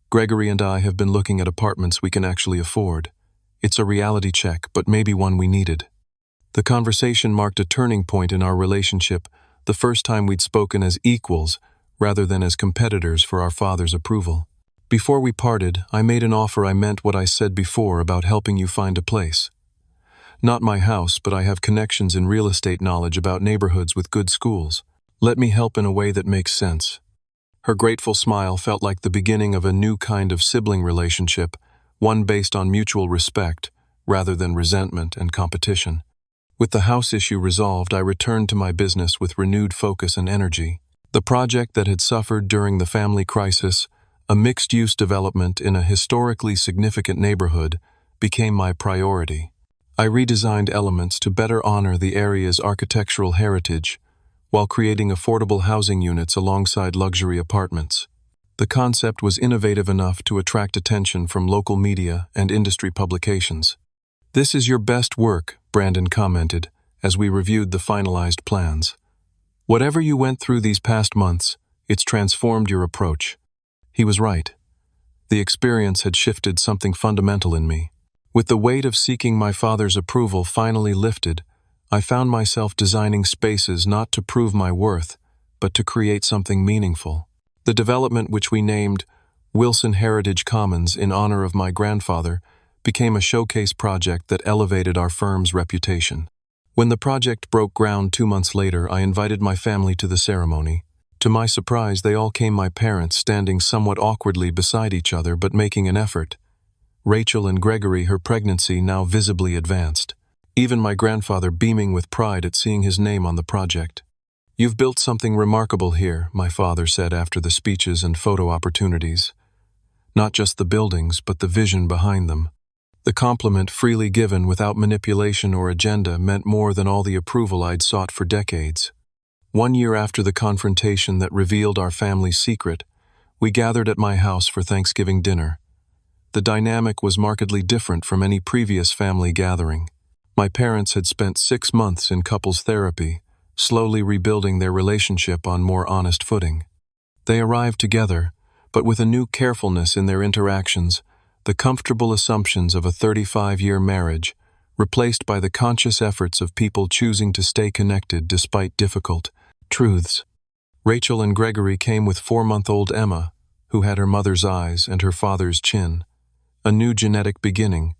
Gregory and I have been looking at apartments we can actually afford. It's a reality check, but maybe one we needed. The conversation marked a turning point in our relationship, the first time we'd spoken as equals rather than as competitors for our father's approval. Before we parted, I made an offer I meant what I said before about helping you find a place. Not my house, but I have connections in real estate knowledge about neighborhoods with good schools. Let me help in a way that makes sense. Her grateful smile felt like the beginning of a new kind of sibling relationship, one based on mutual respect rather than resentment and competition. With the house issue resolved, I returned to my business with renewed focus and energy. The project that had suffered during the family crisis, a mixed-use development in a historically significant neighborhood, became my priority. I redesigned elements to better honor the area's architectural heritage, while creating affordable housing units alongside luxury apartments. The concept was innovative enough to attract attention from local media and industry publications. This is your best work, Brandon commented, as we reviewed the finalized plans. Whatever you went through these past months, it's transformed your approach. He was right. The experience had shifted something fundamental in me. With the weight of seeking my father's approval finally lifted, I found myself designing spaces not to prove my worth, but to create something meaningful. The development, which we named Wilson Heritage Commons in honor of my grandfather, became a showcase project that elevated our firm's reputation. When the project broke ground 2 months later, I invited my family to the ceremony. To my surprise, they all came, my parents standing somewhat awkwardly beside each other but making an effort. Rachel and Gregory, her pregnancy now visibly advanced. Even my grandfather beaming with pride at seeing his name on the project. You've built something remarkable here, my father said after the speeches and photo opportunities. Not just the buildings, but the vision behind them. The compliment, freely given without manipulation or agenda, meant more than all the approval I'd sought for decades. 1 year after the confrontation that revealed our family's secret, we gathered at my house for Thanksgiving dinner. The dynamic was markedly different from any previous family gathering. My parents had spent 6 months in couples therapy, slowly rebuilding their relationship on more honest footing. They arrived together, but with a new carefulness in their interactions, the comfortable assumptions of a 35-year marriage, replaced by the conscious efforts of people choosing to stay connected despite difficult truths. Rachel and Gregory came with 4-month-old Emma, who had her mother's eyes and her father's chin. A new genetic beginning,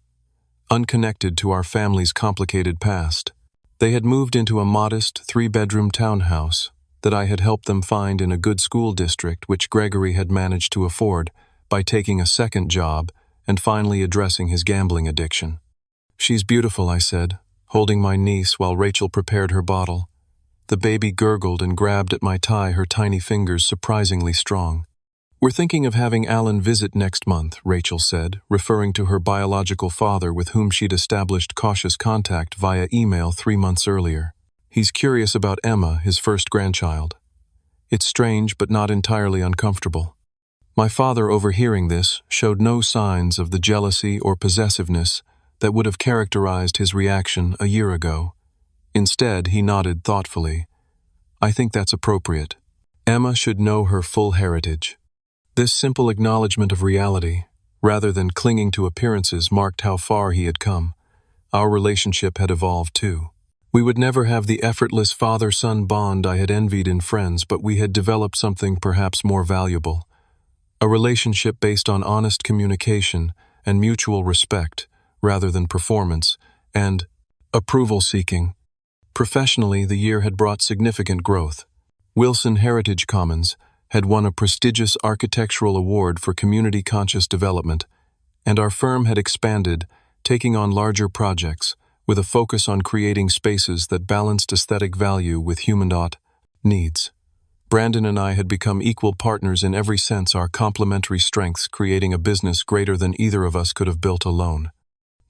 unconnected to our family's complicated past. They had moved into a modest 3-bedroom townhouse that I had helped them find in a good school district, which Gregory had managed to afford by taking a second job and finally addressing his gambling addiction. She's beautiful, I said, holding my niece while Rachel prepared her bottle. The baby gurgled and grabbed at my tie, her tiny fingers surprisingly strong. We're thinking of having Alan visit next month, Rachel said, referring to her biological father with whom she'd established cautious contact via email 3 months earlier. He's curious about Emma, his first grandchild. It's strange but not entirely uncomfortable. My father, overhearing this, showed no signs of the jealousy or possessiveness that would have characterized his reaction a year ago. Instead, he nodded thoughtfully. I think that's appropriate. Emma should know her full heritage. This simple acknowledgement of reality, rather than clinging to appearances, marked how far he had come. Our relationship had evolved too. We would never have the effortless father-son bond I had envied in friends, but we had developed something perhaps more valuable. A relationship based on honest communication and mutual respect, rather than performance, and approval-seeking. Professionally, the year had brought significant growth. Wilson Heritage Commons had won a prestigious architectural award for community-conscious development, and our firm had expanded, taking on larger projects, with a focus on creating spaces that balanced aesthetic value with human needs. Brandon and I had become equal partners in every sense, our complementary strengths creating a business greater than either of us could have built alone.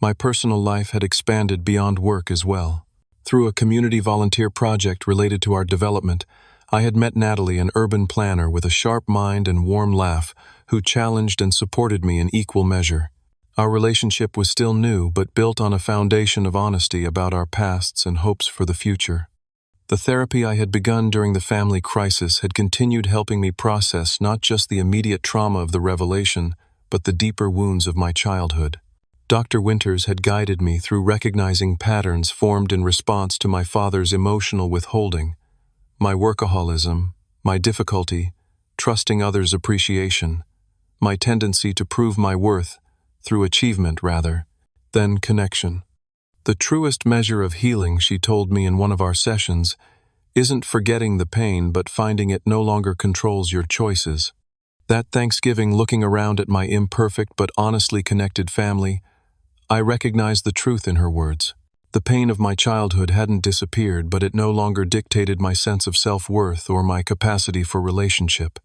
My personal life had expanded beyond work as well. Through a community volunteer project related to our development, I had met Natalie, an urban planner with a sharp mind and warm laugh, who challenged and supported me in equal measure. Our relationship was still new, but built on a foundation of honesty about our pasts and hopes for the future. The therapy I had begun during the family crisis had continued helping me process not just the immediate trauma of the revelation, but the deeper wounds of my childhood. Dr. Winters had guided me through recognizing patterns formed in response to my father's emotional withholding, my workaholism, my difficulty, trusting others' appreciation, my tendency to prove my worth through achievement rather than connection. The truest measure of healing, she told me in one of our sessions, isn't forgetting the pain but finding it no longer controls your choices. That Thanksgiving, looking around at my imperfect but honestly connected family, I recognized the truth in her words. The pain of my childhood hadn't disappeared, but it no longer dictated my sense of self-worth or my capacity for relationship.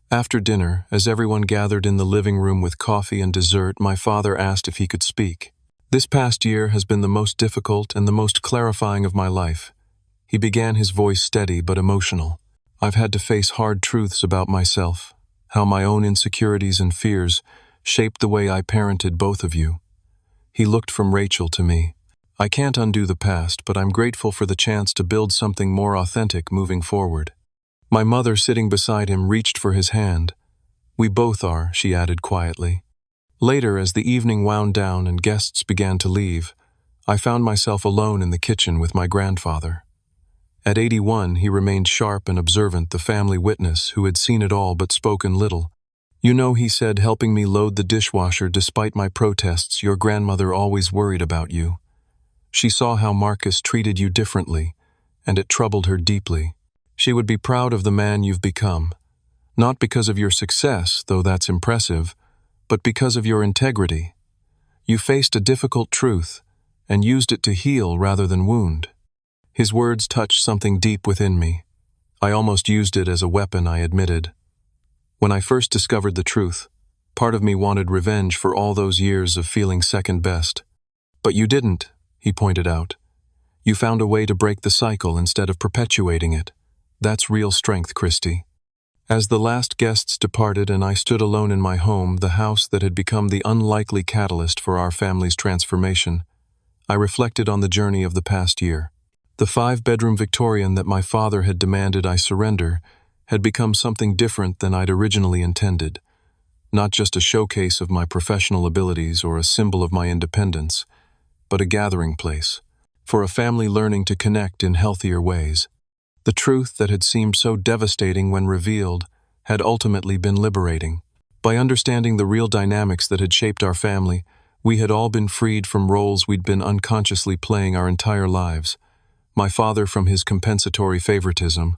After dinner, as everyone gathered in the living room with coffee and dessert, my father asked if he could speak. This past year has been the most difficult and the most clarifying of my life. He began, his voice steady but emotional. I've had to face hard truths about myself, how my own insecurities and fears shaped the way I parented both of you. He looked from Rachel to me. I can't undo the past, but I'm grateful for the chance to build something more authentic moving forward. My mother, sitting beside him, reached for his hand. We both are, she added quietly. Later, as the evening wound down and guests began to leave, I found myself alone in the kitchen with my grandfather. At 81, he remained sharp and observant, the family witness who had seen it all but spoken little. You know, he said, helping me load the dishwasher despite my protests, your grandmother always worried about you. She saw how Marcus treated you differently, and it troubled her deeply. She would be proud of the man you've become, not because of your success, though that's impressive, but because of your integrity. You faced a difficult truth and used it to heal rather than wound. His words touched something deep within me. I almost used it as a weapon, I admitted. When I first discovered the truth, part of me wanted revenge for all those years of feeling second best. But you didn't, he pointed out. You found a way to break the cycle instead of perpetuating it. That's real strength, Christy. As the last guests departed and I stood alone in my home, the house that had become the unlikely catalyst for our family's transformation, I reflected on the journey of the past year. The 5-bedroom Victorian that my father had demanded I surrender had become something different than I'd originally intended. Not just a showcase of my professional abilities or a symbol of my independence, but a gathering place for a family learning to connect in healthier ways. The truth that had seemed so devastating when revealed had ultimately been liberating. By understanding the real dynamics that had shaped our family, we had all been freed from roles we'd been unconsciously playing our entire lives. My father from his compensatory favoritism,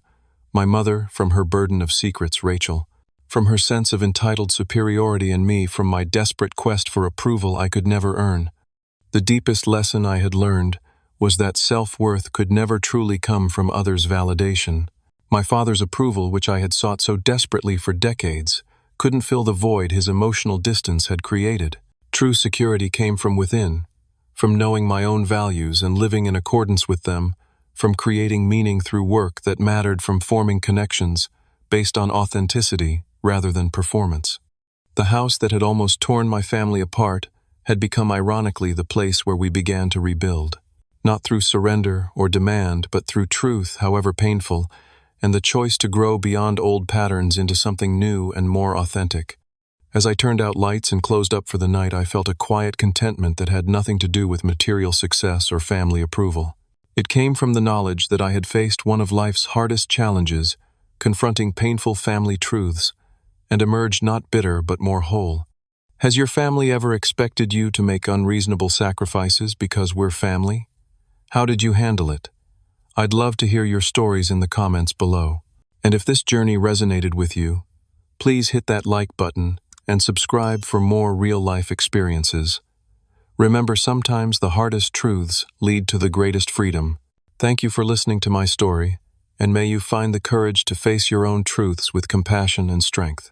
my mother from her burden of secrets, Rachel, from her sense of entitled superiority, and me from my desperate quest for approval I could never earn. The deepest lesson I had learned was that self-worth could never truly come from others' validation. My father's approval, which I had sought so desperately for decades, couldn't fill the void his emotional distance had created. True security came from within, from knowing my own values and living in accordance with them, from creating meaning through work that mattered, from forming connections based on authenticity rather than performance. The house that had almost torn my family apart had become ironically the place where we began to rebuild. Not through surrender or demand, but through truth, however painful, and the choice to grow beyond old patterns into something new and more authentic. As I turned out lights and closed up for the night, I felt a quiet contentment that had nothing to do with material success or family approval. It came from the knowledge that I had faced one of life's hardest challenges, confronting painful family truths, and emerged not bitter but more whole. Has your family ever expected you to make unreasonable sacrifices because we're family? How did you handle it? I'd love to hear your stories in the comments below. And if this journey resonated with you, please hit that like button and subscribe for more real-life experiences. Remember, sometimes the hardest truths lead to the greatest freedom. Thank you for listening to my story, and may you find the courage to face your own truths with compassion and strength.